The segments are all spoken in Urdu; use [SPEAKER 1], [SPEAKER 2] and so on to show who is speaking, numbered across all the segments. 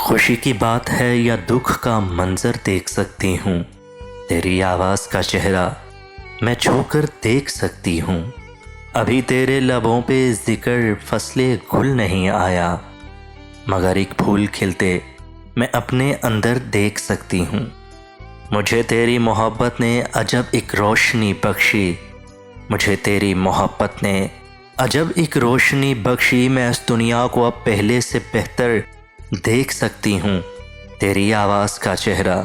[SPEAKER 1] خوشی کی بات ہے یا دکھ کا منظر دیکھ سکتی ہوں، تیری آواز کا چہرہ میں چھو کر دیکھ سکتی ہوں۔ ابھی تیرے لبوں پہ ذکر فصل گل نہیں آیا، مگر ایک پھول کھلتے میں اپنے اندر دیکھ سکتی ہوں۔ مجھے تیری محبت نے عجب ایک روشنی بخشی، مجھے تیری محبت نے عجب ایک روشنی بخشی۔ میں اس دنیا کو اب پہلے سے بہتر دیکھ سکتی ہوں، تیری آواز کا چہرہ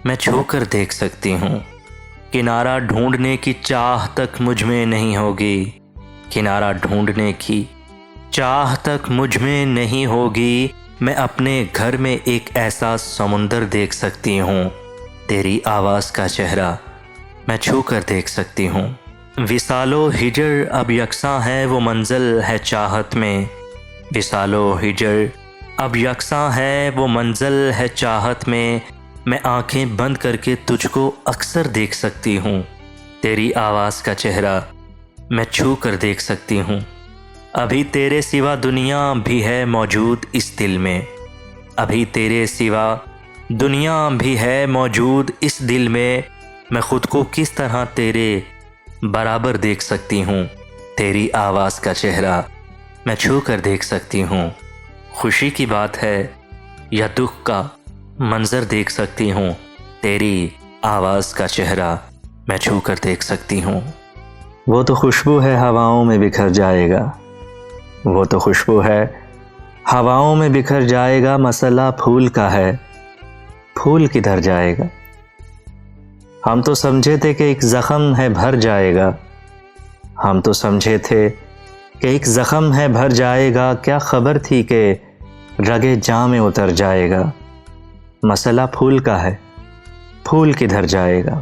[SPEAKER 1] میں چھو کر دیکھ سکتی ہوں۔ کنارہ ڈھونڈنے کی چاہ تک مجھ میں نہیں ہوگی، کنارہ ڈھونڈنے کی چاہ تک مجھ میں نہیں ہوگی۔ میں اپنے گھر میں ایک ایسا سمندر دیکھ سکتی ہوں، تیری آواز کا چہرہ میں چھو کر دیکھ سکتی ہوں۔ وصال و ہجر اب یکساں ہے وہ منزل ہے چاہت میں، وصال و ہجر اب یکساں ہے وہ منزل ہے چاہت میں۔ میں آنکھیں بند کر کے تجھ کو اکثر دیکھ سکتی ہوں، تیری آواز کا چہرہ میں چھو کر دیکھ سکتی ہوں۔ ابھی تیرے سوا دنیا بھی ہے موجود اس دل میں، ابھی تیرے سوا دنیا بھی ہے موجود اس دل میں۔ میں خود کو کس طرح تیرے برابر دیکھ سکتی ہوں، تیری آواز کا چہرہ میں چھو کر دیکھ سکتی ہوں۔ خوشی کی بات ہے یا دکھ کا منظر دیکھ سکتی ہوں، تیری آواز کا چہرہ میں چھو کر دیکھ سکتی ہوں۔ وہ تو خوشبو ہے ہواؤں میں بکھر جائے گا، وہ تو خوشبو ہے ہواؤں میں بکھر جائے گا۔ مسئلہ پھول کا ہے، پھول کدھر جائے گا؟ ہم تو سمجھے تھے کہ ایک زخم ہے بھر جائے گا، ہم تو سمجھے تھے کہ ایک زخم ہے بھر جائے گا۔ کیا خبر تھی کہ رگے جاں میں اتر جائے گا؟ مسئلہ پھول کا ہے، پھول کدھر جائے گا؟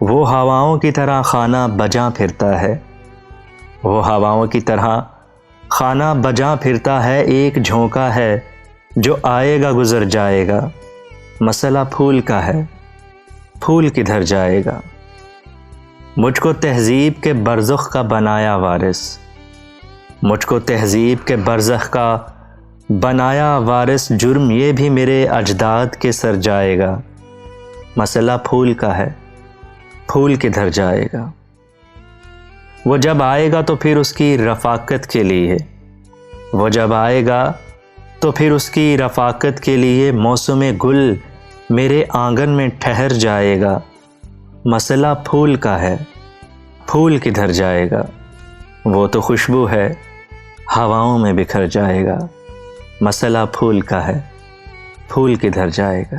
[SPEAKER 1] وہ ہواؤں کی طرح خانہ بجاں پھرتا ہے، وہ ہواؤں کی طرح خانہ بجاں پھرتا ہے۔ ایک جھونکا ہے جو آئے گا گزر جائے گا، مسئلہ پھول کا ہے، پھول کدھر جائے گا؟ مجھ کو تہذیب کے برزخ کا بنایا وارث، مجھ کو تہذیب کے برزخ کا بنایا وارث۔ جرم یہ بھی میرے اجداد کے سر جائے گا، مسئلہ پھول کا ہے، پھول کدھر جائے گا؟ وہ جب آئے گا تو پھر اس کی رفاقت کے لیے، وہ جب آئے گا تو پھر اس کی رفاقت کے لیے موسم گل میرے آنگن میں ٹھہر جائے گا، مسئلہ پھول کا ہے، پھول کدھر جائے گا؟ وہ تو خوشبو ہے ہواؤں میں بکھر جائے گا، مسئلہ پھول کا ہے، پھول کدھر جائے گا؟